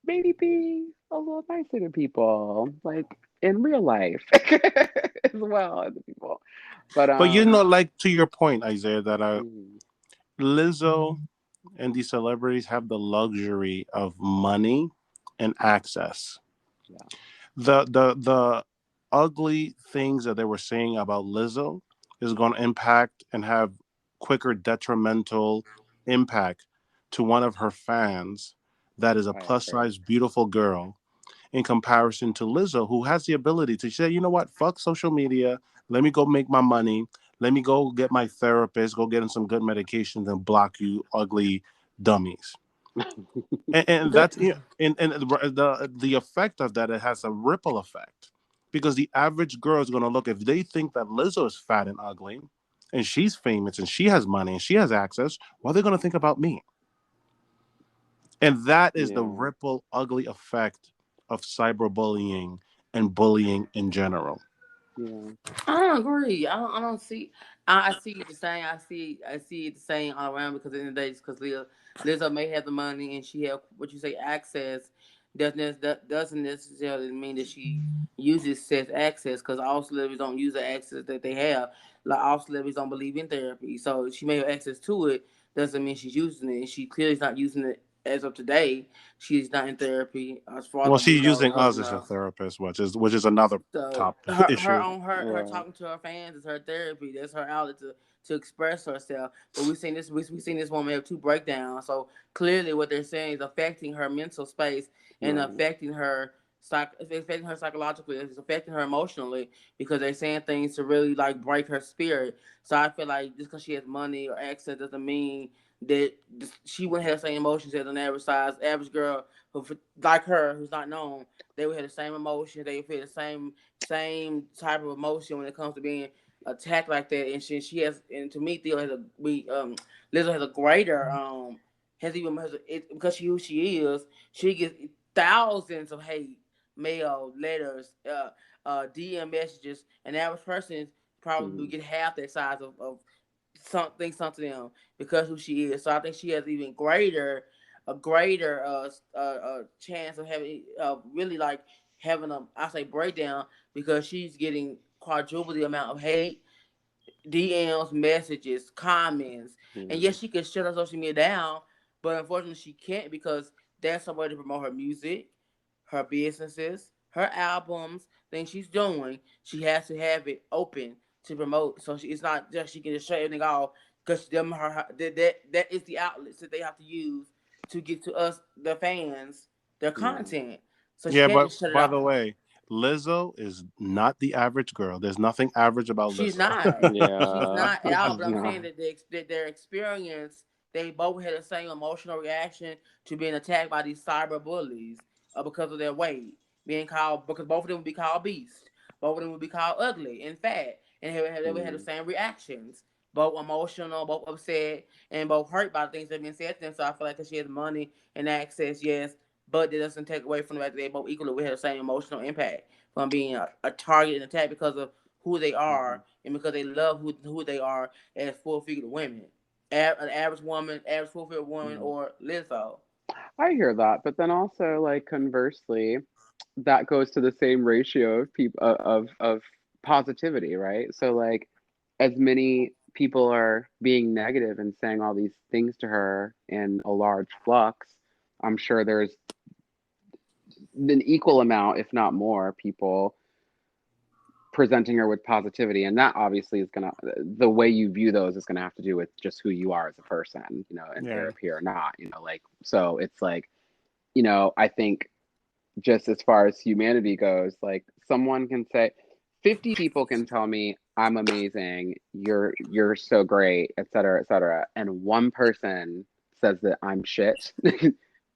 [SPEAKER 2] maybe be a little nicer to people, like in real life as well as people. But
[SPEAKER 1] But like to your point, Isaiah, that
[SPEAKER 2] mm,
[SPEAKER 1] Lizzo and these celebrities have the luxury of money and access.
[SPEAKER 2] yeah,
[SPEAKER 1] The ugly things that they were saying about Lizzo is going to impact and have quicker detrimental impact to one of her fans that is a
[SPEAKER 2] I
[SPEAKER 1] plus
[SPEAKER 2] agree.
[SPEAKER 1] size beautiful girl in comparison to Lizzo, who has the ability to say, you know what, fuck social media. Let me go make my money. Let me go get my therapist, go get in some good medications and block you ugly dummies. And
[SPEAKER 3] The,
[SPEAKER 1] that's and the effect of that, it has a ripple effect because the average girl is going to look, if they think that Lizzo is fat and ugly and she's famous and she has money and she has access, what are they going to think about me? And that is the
[SPEAKER 2] Yeah,
[SPEAKER 1] ripple ugly effect of cyberbullying and bullying in general.
[SPEAKER 2] Yeah.
[SPEAKER 3] I don't agree. I don't see. I see it the same. I see it the same all around because at the end of the day, because Lizzo may have the money and she have what you say access. That doesn't necessarily mean that she uses said access because all celebrities don't use the access that they have. Like all celebrities don't believe in therapy, so she may have access to it. Doesn't mean she's using it. She clearly is not using it as of today. She's not in therapy as far
[SPEAKER 1] Well,
[SPEAKER 3] as we
[SPEAKER 1] she's
[SPEAKER 3] know
[SPEAKER 1] using
[SPEAKER 3] because
[SPEAKER 1] us as a therapist, which is another
[SPEAKER 3] so
[SPEAKER 1] top
[SPEAKER 3] her
[SPEAKER 1] issue.
[SPEAKER 3] on her
[SPEAKER 2] Yeah.
[SPEAKER 3] talking to her fans is her therapy. That's her outlet to express herself. But we seen this woman have two breakdowns. So clearly, what they're saying is affecting her mental space and
[SPEAKER 2] Right.
[SPEAKER 3] affecting her affecting her psychologically. It's affecting her emotionally because they're saying things to really like break her spirit. So I feel like just because she has money or access doesn't mean that she wouldn't have the same emotions as an average girl who like her who's not known. They would have the same emotion. They would feel the same type of emotion when it comes to being attacked like that. And she has, and to me, Theo has a we Lizzo has a greater has even has a, it, because she who she is. She gets thousands of hate mail, letters, DM messages. An average person probably
[SPEAKER 2] Mm-hmm.
[SPEAKER 3] get half that size of something to them because who she is. So I think she has even greater chance of having really like having a I say breakdown because she's getting quadruple the amount of hate, DMs, messages, comments, and
[SPEAKER 2] Yeah.
[SPEAKER 3] yes, she could shut her social media down, but unfortunately she can't because that's her way to promote her music, her businesses, her albums, things she's doing. She has to have it open to promote, so it's not just she can just shut everything off because that is the outlets that they have to use to get to us, the fans, their
[SPEAKER 2] Yeah.
[SPEAKER 3] content. So she
[SPEAKER 1] Yeah,
[SPEAKER 3] can't
[SPEAKER 1] but
[SPEAKER 3] just shut it
[SPEAKER 1] by the
[SPEAKER 3] off.
[SPEAKER 1] way, Lizzo is not the average girl. There's nothing average about
[SPEAKER 3] She's
[SPEAKER 1] Lizzo.
[SPEAKER 3] not. She's
[SPEAKER 2] Yeah.
[SPEAKER 3] not at all. But I'm saying
[SPEAKER 2] No.
[SPEAKER 3] that their experience, they both had the same emotional reaction to being attacked by these cyber bullies because of their weight, being called because both of them would be called beast, both of them would be called ugly and fat, and they would have the
[SPEAKER 2] Mm.
[SPEAKER 3] same reactions, both emotional, both upset, and both hurt by the things that have been said to them. So I feel like that she has money and access, yes, but it doesn't take away from the fact that they both equally would have the same emotional impact from being a target and attacked because of who they
[SPEAKER 2] Mm-hmm.
[SPEAKER 3] are and because they love who they are as full figured women. An average woman, average full figured woman,
[SPEAKER 2] Mm.
[SPEAKER 3] or Lizzo.
[SPEAKER 2] I hear that, but then also like conversely, that goes to the same ratio of people of positivity, right? So like as many people are being negative and saying all these things to her in a large flux, I'm sure there's an equal amount, if not more, people presenting her with positivity. And that obviously is gonna the way you view those is gonna have to do with just who you are as a person, in
[SPEAKER 1] Yeah.
[SPEAKER 2] therapy or not, like so it's like, I think just as far as humanity goes, like someone can say 50 people can tell me I'm amazing, you're so great, et cetera, et cetera. And one person says that I'm shit,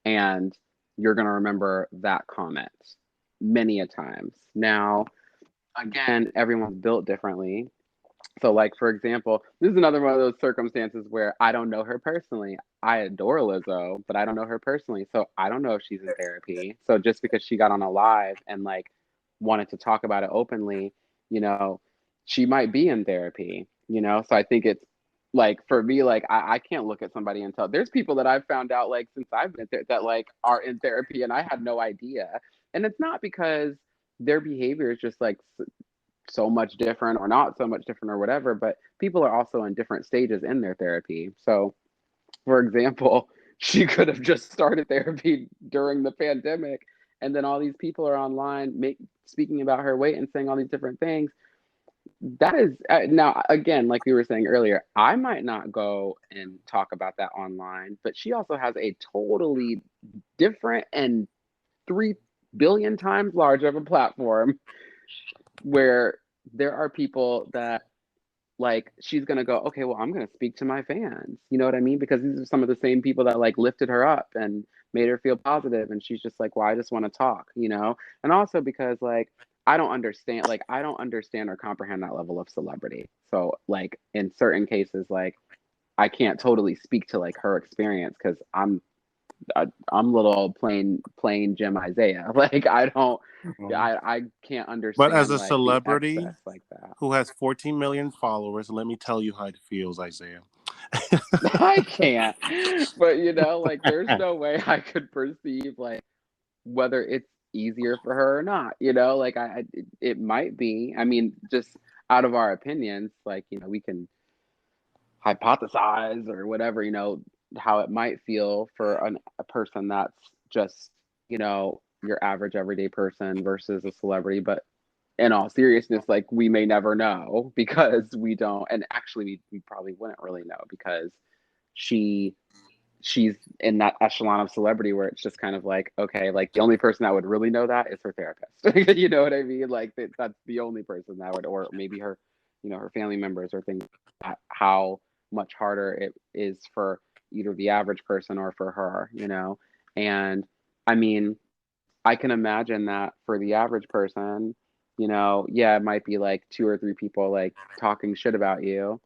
[SPEAKER 2] and you're gonna remember that comment many a times. Now, again, everyone's built differently. So, like, for example, this is another one of those circumstances where I don't know her personally. I adore Lizzo, but I don't know her personally. So, I don't know if she's in therapy. So, just because she got on a live and, like, wanted to talk about it openly, you know, she might be in therapy. So, I think it's like, for me, like, I can't look at somebody and tell. There's people that I've found out, like, since I've been there that, like, are in therapy and I had no idea. And it's not because their behavior is just like so much different or not so much different or whatever, but people are also in different stages in their therapy. So, for example, she could have just started therapy during the pandemic, and then all these people are online speaking about her weight and saying all these different things. That is now, again, like we were saying earlier, I might not go and talk about that online, but she also has a totally different and 3 billion times larger of a platform where there are people that, like, she's gonna go, okay, well, I'm gonna speak to my fans. You know what I mean? Because these are some of the same people that like lifted her up and made her feel positive, and she's just like, well, I just want to talk. And also because, like, I don't understand or comprehend that level of celebrity. So, like, in certain cases, like, I can't totally speak to like her experience because I'm I'm little plain Jim Isaiah. Like I can't
[SPEAKER 1] But as
[SPEAKER 2] understand
[SPEAKER 1] a
[SPEAKER 2] like the
[SPEAKER 1] celebrity
[SPEAKER 2] excess like that.
[SPEAKER 1] who has 14 million followers, let me tell you how it feels, Isaiah.
[SPEAKER 2] I can't. But like there's no way I could perceive like whether it's easier for her or not. Like it might be. I mean, just out of our opinions, like, we can hypothesize or whatever, how it might feel for a person that's just, your average everyday person versus a celebrity. But in all seriousness, like we may never know because we don't, and actually we probably wouldn't really know because she she's in that echelon of celebrity where it's just kind of like, okay, like the only person that would really know that is her therapist. You know what I mean? Like that's the only person that would, or maybe her, her family members or things like that, how much harder it is for either the average person or for her, And I mean, I can imagine that for the average person, yeah, it might be like two or three people like talking shit about you,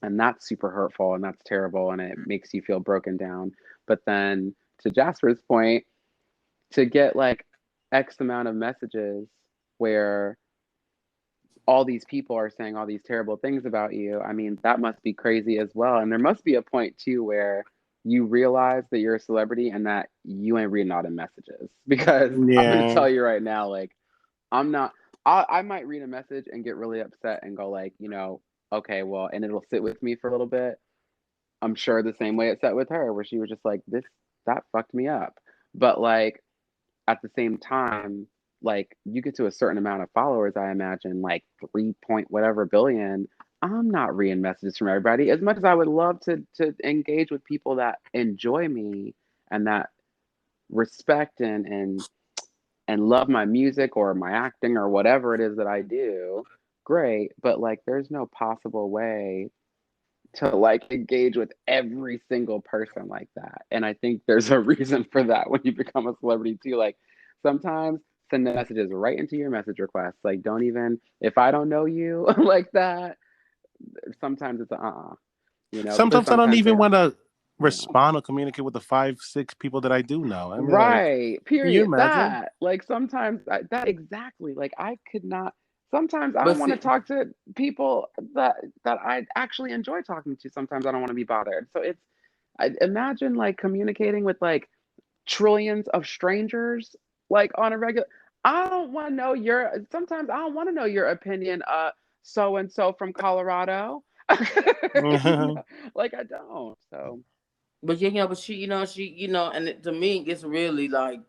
[SPEAKER 2] and that's super hurtful and that's terrible and it makes you feel broken down. But then to Jasper's point, to get like X amount of messages where all these people are saying all these terrible things about you, I mean, that must be crazy as well. And there must be a point too where you realize that you're a celebrity and that you ain't reading all the messages. Because I'm going to
[SPEAKER 1] Yeah.
[SPEAKER 2] tell you right now, like, I'm not, I might read a message and get really upset and go like, okay, well, and it'll sit with me for a little bit. I'm sure the same way it sat with her, where she was just like, that fucked me up. But like, at the same time, like you get to a certain amount of followers, I imagine like 3 point whatever billion. I'm not reading messages from everybody as much as I would love to engage with people that enjoy me and that respect and love my music or my acting or whatever it is that I do. Great, but like there's no possible way to like engage with every single person like that. And I think there's a reason for that when you become a celebrity too. Like sometimes send the messages right into your message request. Like don't even, if I don't know you like that, sometimes it's because
[SPEAKER 1] Sometimes I don't
[SPEAKER 2] sometimes they
[SPEAKER 1] even
[SPEAKER 2] don't.
[SPEAKER 1] want to
[SPEAKER 2] Yeah.
[SPEAKER 1] respond or communicate with the 5, 6 people that I do know. I mean, like,
[SPEAKER 2] Right.
[SPEAKER 1] can you
[SPEAKER 2] Period.
[SPEAKER 1] imagine?
[SPEAKER 2] That. Like sometimes that exactly. Like I could not. Sometimes I
[SPEAKER 3] But
[SPEAKER 2] don't want to
[SPEAKER 3] see,
[SPEAKER 2] talk to people that I actually enjoy talking to. Sometimes I don't want to be bothered. So it's, I imagine like communicating with like trillions of strangers like on a regular. I don't want to know your. Sometimes I don't want to know your opinion. So and so from Colorado. Like I don't. So.
[SPEAKER 3] but yeah, but and to me, it's really like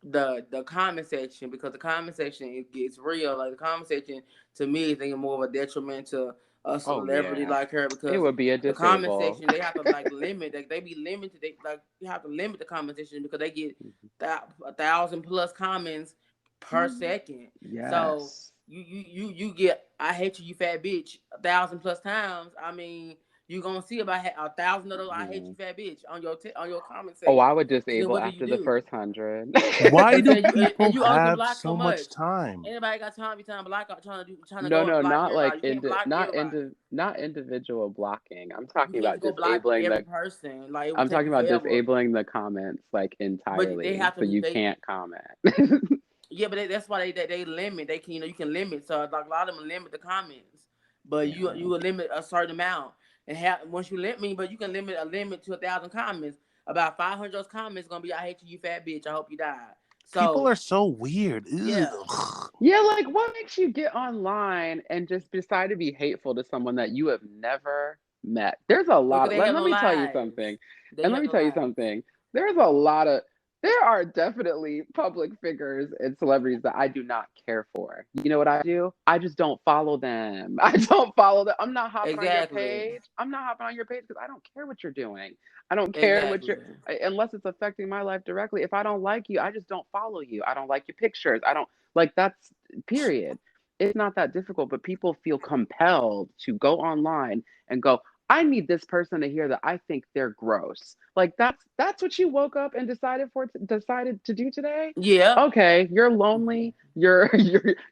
[SPEAKER 3] the comment section, because the comment section, it gets real. Like the comment section to me is thinking more of a detriment to a
[SPEAKER 2] Oh
[SPEAKER 3] celebrity
[SPEAKER 2] yeah.
[SPEAKER 3] like her,
[SPEAKER 2] It
[SPEAKER 3] because
[SPEAKER 2] would be a
[SPEAKER 3] the comment
[SPEAKER 2] disable.
[SPEAKER 3] section, they have to like limit, like they be limited, they like you have to limit the comment section because they get 1,000 plus comments per second. So
[SPEAKER 2] Yes.
[SPEAKER 3] you get I hate you, you fat bitch, 1,000 plus times. I mean, you gonna see about 1,000 of those I hate
[SPEAKER 2] Yeah.
[SPEAKER 3] you fat bitch on your comment
[SPEAKER 2] Oh, I
[SPEAKER 3] section.
[SPEAKER 2] would
[SPEAKER 3] So then
[SPEAKER 2] disable
[SPEAKER 3] what do you
[SPEAKER 2] after the
[SPEAKER 3] do?
[SPEAKER 2] first 100.
[SPEAKER 1] Why
[SPEAKER 3] I'm
[SPEAKER 1] do
[SPEAKER 3] saying
[SPEAKER 1] people
[SPEAKER 3] you only can
[SPEAKER 1] have
[SPEAKER 3] block so
[SPEAKER 1] so much
[SPEAKER 3] much.
[SPEAKER 1] time?
[SPEAKER 3] Anybody got time? Be trying to block, trying to
[SPEAKER 2] No,
[SPEAKER 3] go and
[SPEAKER 2] no,
[SPEAKER 3] block
[SPEAKER 2] not like
[SPEAKER 3] everybody. You can't block everybody.
[SPEAKER 2] not individual blocking. I'm
[SPEAKER 3] You
[SPEAKER 2] talking
[SPEAKER 3] can't
[SPEAKER 2] about
[SPEAKER 3] just go block
[SPEAKER 2] disabling
[SPEAKER 3] every
[SPEAKER 2] the
[SPEAKER 3] person. Like it would
[SPEAKER 2] I'm
[SPEAKER 3] take
[SPEAKER 2] talking
[SPEAKER 3] you
[SPEAKER 2] about
[SPEAKER 3] forever.
[SPEAKER 2] disabling the comments like
[SPEAKER 3] But they
[SPEAKER 2] entirely
[SPEAKER 3] have
[SPEAKER 2] so
[SPEAKER 3] to.
[SPEAKER 2] you
[SPEAKER 3] They
[SPEAKER 2] can't comment.
[SPEAKER 3] Yeah, but that's why they limit. They can you can limit. So like a lot of them limit the comments, but you
[SPEAKER 2] Yeah.
[SPEAKER 3] will limit a certain amount and have once you limit me. But you can limit to 1,000 comments. About 500 of those comments gonna be I hate you, you fat bitch. I hope you die.
[SPEAKER 1] People
[SPEAKER 3] So
[SPEAKER 1] are so weird.
[SPEAKER 3] yeah,
[SPEAKER 1] Ugh.
[SPEAKER 2] Yeah, like what makes you get online and just decide to be hateful to someone that you have never met? There's a
[SPEAKER 3] because
[SPEAKER 2] lot.
[SPEAKER 3] they have
[SPEAKER 2] Let
[SPEAKER 3] no
[SPEAKER 2] me tell you
[SPEAKER 3] lives.
[SPEAKER 2] something.
[SPEAKER 3] They
[SPEAKER 2] And let
[SPEAKER 3] have
[SPEAKER 2] me
[SPEAKER 3] no
[SPEAKER 2] tell you
[SPEAKER 3] lives.
[SPEAKER 2] something. There's a lot of there are definitely public figures and celebrities that I do not care for. You know what I do? I just don't follow them. I don't follow them. I'm not hopping on your
[SPEAKER 3] Exactly.
[SPEAKER 2] page. I'm not hopping on your page because I don't care what you're doing. I don't care what
[SPEAKER 3] Exactly.
[SPEAKER 2] you're unless it's affecting my life directly. If I don't like you, I just don't follow you. I don't like your pictures. I don't like that's period. It's not that difficult, but people feel compelled to go online and go, I need this person to hear that I think they're gross. Like that's what you woke up and decided to do today?
[SPEAKER 3] Yeah.
[SPEAKER 2] Okay, you're lonely, you're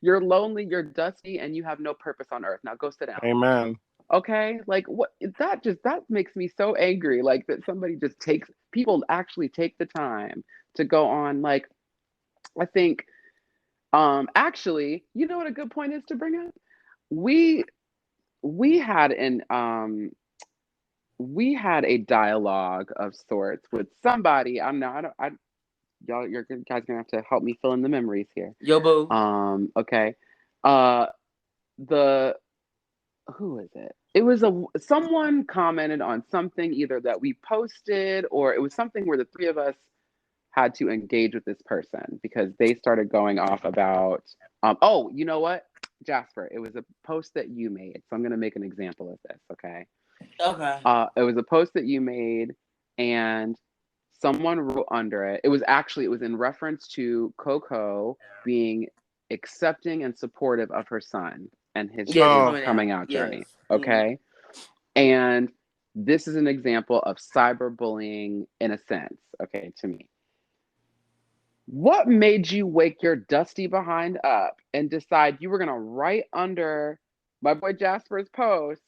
[SPEAKER 2] lonely, you're dusty, and you have no purpose on earth. Now go sit down.
[SPEAKER 1] Amen.
[SPEAKER 2] Okay, like what that makes me so angry. Like that somebody just takes people actually take the time to go on. Like I think actually, you know what a good point is to bring up? We we had an we had a dialogue of sorts with somebody. I'm not. Y'all, you're guys gonna have to help me fill in the memories here.
[SPEAKER 3] Yo, boo.
[SPEAKER 2] Okay. Uh, the who is it? It was a someone commented on something either that we posted or it was something where the three of us had to engage with this person because they started going off about oh, you know what? Jasper, it was a post that you made. So I'm going to make an example of this, okay?
[SPEAKER 3] Okay.
[SPEAKER 2] It was a post that you made and someone wrote under it. It was in reference to Coco being accepting and supportive of her son and
[SPEAKER 3] Yes,
[SPEAKER 2] his
[SPEAKER 1] Oh,
[SPEAKER 3] coming out.
[SPEAKER 2] coming out
[SPEAKER 3] Yes.
[SPEAKER 2] journey, okay? And this is an example of cyberbullying in a sense, okay, to me. What made you wake your dusty behind up and decide you were going to write under my boy Jasper's post,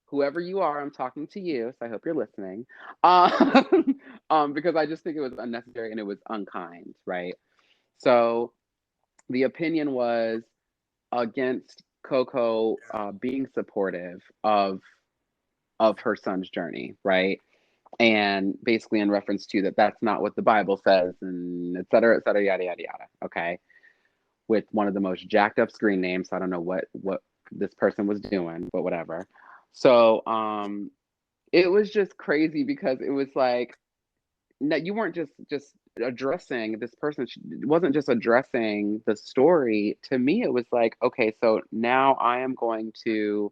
[SPEAKER 2] whoever you are, I'm talking to you, so I hope you're listening, because I just think it was unnecessary and it was unkind, right? So the opinion was against Coco being supportive of her son's journey, right? And basically in reference to that that's not what the Bible says, and et cetera, yada yada yada. Okay, with one of the most jacked up screen names. So I don't know what this person was doing, but whatever. So it was just crazy because it was like no, you weren't just addressing this person. It wasn't just addressing the story. To me, it was like, okay, so now I am going to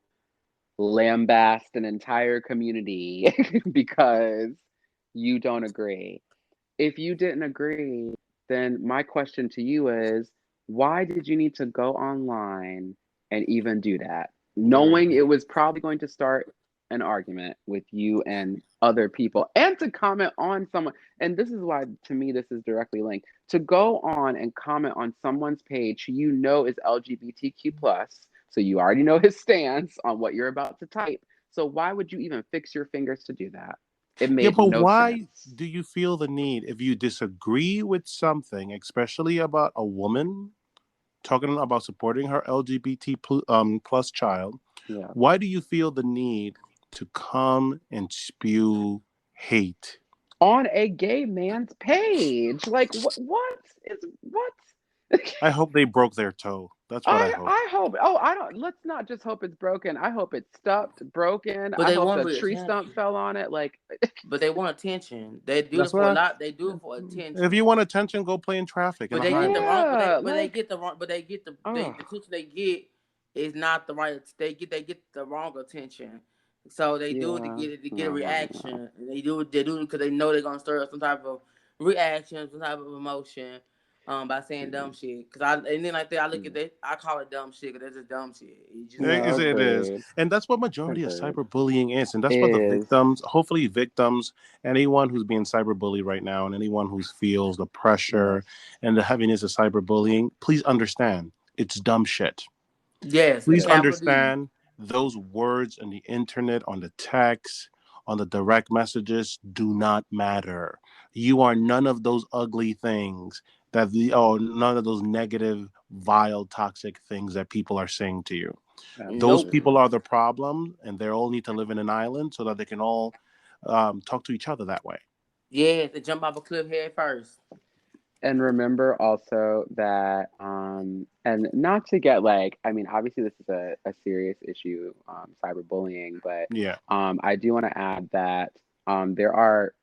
[SPEAKER 2] lambast an entire community because you don't agree. If you didn't agree, then my question to you is why did you need to go online and even do that? Knowing it was probably going to start an argument with you and other people and to comment on someone. And this is why, to me, this is directly linked to go on and comment on someone's page who you know is LGBTQ plus. So you already know his stance on what you're about to type. So why would you even fix your fingers to do that? It
[SPEAKER 1] yeah,
[SPEAKER 2] made
[SPEAKER 1] but
[SPEAKER 2] no
[SPEAKER 1] why
[SPEAKER 2] sense.
[SPEAKER 1] do you feel the need if you disagree with something, especially about a woman talking about supporting her LGBT plus child?
[SPEAKER 2] Yeah.
[SPEAKER 1] Why do you feel the need to come and spew hate?
[SPEAKER 2] On a gay man's page. Like what is what?
[SPEAKER 1] I hope they broke their toe. That's what I hope.
[SPEAKER 2] I hope I don't let's not just hope it's broken. I hope it's stuffed, broken.
[SPEAKER 3] But
[SPEAKER 2] I
[SPEAKER 3] they
[SPEAKER 2] hope
[SPEAKER 3] want
[SPEAKER 2] the
[SPEAKER 3] to be
[SPEAKER 2] tree stump
[SPEAKER 3] attention.
[SPEAKER 2] fell on it. Like
[SPEAKER 3] But they want attention. They do it
[SPEAKER 1] That's
[SPEAKER 3] for a
[SPEAKER 1] what
[SPEAKER 3] lot. They do it for
[SPEAKER 1] if you
[SPEAKER 3] attention.
[SPEAKER 1] want attention, go play in traffic in
[SPEAKER 3] But
[SPEAKER 1] a
[SPEAKER 3] they get the
[SPEAKER 1] highway.
[SPEAKER 3] wrong.
[SPEAKER 2] yeah,
[SPEAKER 3] But they
[SPEAKER 2] like
[SPEAKER 3] get the wrong. But they get
[SPEAKER 2] oh
[SPEAKER 3] the attention they get is not the right. They get the wrong attention. So they do it
[SPEAKER 2] yeah.
[SPEAKER 3] to get a
[SPEAKER 2] No, I know.
[SPEAKER 3] reaction. And they do it because they know they're gonna stir up some type of reaction, some type of emotion, by saying
[SPEAKER 2] Mm,
[SPEAKER 3] dumb shit. Cause I and then like that I look at
[SPEAKER 2] mm.
[SPEAKER 3] that I call it dumb shit because that's just dumb shit. It just
[SPEAKER 2] No,
[SPEAKER 3] is.
[SPEAKER 1] It is.
[SPEAKER 2] agreed.
[SPEAKER 1] And that's what majority of
[SPEAKER 2] Agreed.
[SPEAKER 1] cyberbullying is. And that's what the
[SPEAKER 2] Is
[SPEAKER 1] victims, hopefully victims, anyone who's being cyberbullied right now and anyone who feels the pressure
[SPEAKER 2] yes.
[SPEAKER 1] and the heaviness of cyberbullying, please understand it's dumb shit.
[SPEAKER 3] Yes,
[SPEAKER 1] Please
[SPEAKER 2] Yes.
[SPEAKER 3] capital D.
[SPEAKER 1] understand those words on the internet, on the text, on the direct messages do not matter. You are none of those ugly things none of those negative, vile, toxic things that people are saying to you. Those
[SPEAKER 3] Nope.
[SPEAKER 2] Absolutely.
[SPEAKER 1] people are the problem, and they all need to live in an island so that they can all talk to each other that way.
[SPEAKER 3] Yes, they jump off a cliff head first.
[SPEAKER 2] And remember also that, and not to get like, I mean, obviously this is a serious issue, cyberbullying, but
[SPEAKER 1] Yeah.
[SPEAKER 2] I do want to add that there are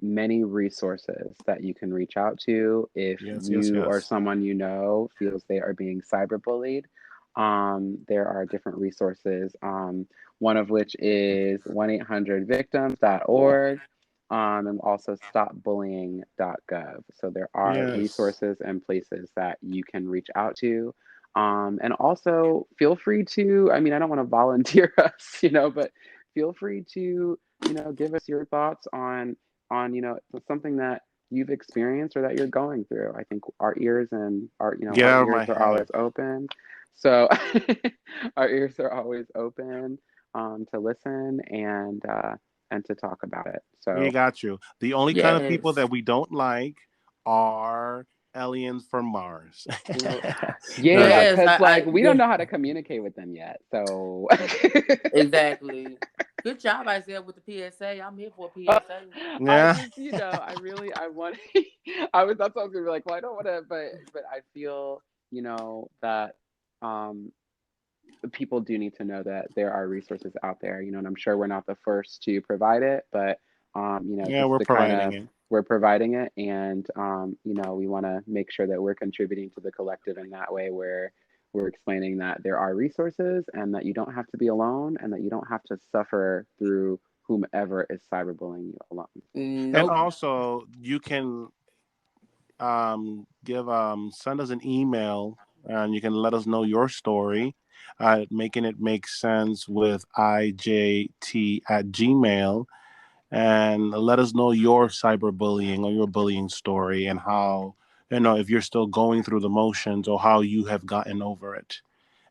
[SPEAKER 2] many resources that you can reach out to if
[SPEAKER 1] Yes. Yes.
[SPEAKER 2] you or
[SPEAKER 1] Yes.
[SPEAKER 2] someone you know feels they are being cyberbullied. There are different resources, one of which is 1-800-victims.org, and also stopbullying.gov. So there are
[SPEAKER 1] Yes.
[SPEAKER 2] resources and places that you can reach out to. And also feel free to, I mean, I don't want to volunteer us, but feel free to, give us your thoughts on something that you've experienced or that you're going through. I think our ears and our
[SPEAKER 1] Get
[SPEAKER 2] our
[SPEAKER 1] out of
[SPEAKER 2] ears
[SPEAKER 1] my
[SPEAKER 2] are
[SPEAKER 1] head.
[SPEAKER 2] always open. So our ears are always open to listen and to talk about it.
[SPEAKER 1] We
[SPEAKER 2] So
[SPEAKER 1] got you. The only kind of people
[SPEAKER 3] Yes.
[SPEAKER 1] that we don't like are aliens from Mars.
[SPEAKER 2] yeah,
[SPEAKER 1] The
[SPEAKER 3] Yes.
[SPEAKER 2] because like
[SPEAKER 3] I
[SPEAKER 2] we don't
[SPEAKER 3] yeah.
[SPEAKER 2] know how to communicate with them yet. So
[SPEAKER 3] Exactly. Good job, Isaiah, with the PSA. I'm here for a PSA.
[SPEAKER 2] I
[SPEAKER 1] yeah.
[SPEAKER 2] just, I really, I want. That's what I was gonna be like. Well, I don't want to, but I feel, that um people do need to know that there are resources out there, and I'm sure we're not the first to provide it, but
[SPEAKER 1] Yeah,
[SPEAKER 2] just
[SPEAKER 1] we're
[SPEAKER 2] to kind
[SPEAKER 1] providing
[SPEAKER 2] of
[SPEAKER 1] it.
[SPEAKER 2] we're providing it, and we want to make sure that we're contributing to the collective in that way, where we're explaining that there are resources and that you don't have to be alone and that you don't have to suffer through whomever is cyberbullying you alone.
[SPEAKER 1] And
[SPEAKER 3] Nope.
[SPEAKER 1] also, you can give send us an email, and you can let us know your story, making it make sense with IJT@gmail, and let us know your cyberbullying or your bullying story, and how, if you're still going through the motions, or how you have gotten over it.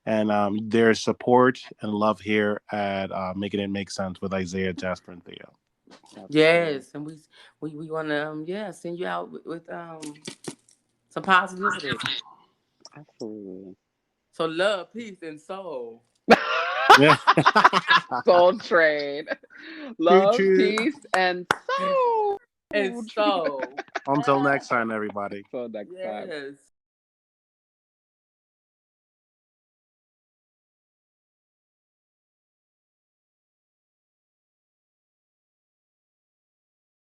[SPEAKER 1] And there's support and love here at Making It Make Sense with Isaiah, Jasper, and Theo.
[SPEAKER 2] Absolutely.
[SPEAKER 3] Yes, and we want to send you out with some positivity.
[SPEAKER 2] Absolutely.
[SPEAKER 3] So love, peace, and soul.
[SPEAKER 1] Yeah.
[SPEAKER 2] Soul Train.
[SPEAKER 1] Choo
[SPEAKER 2] Love,
[SPEAKER 1] choo.
[SPEAKER 2] peace, and soul.
[SPEAKER 3] And soul.
[SPEAKER 1] Until next time, everybody.
[SPEAKER 2] Until next time.
[SPEAKER 3] Yes.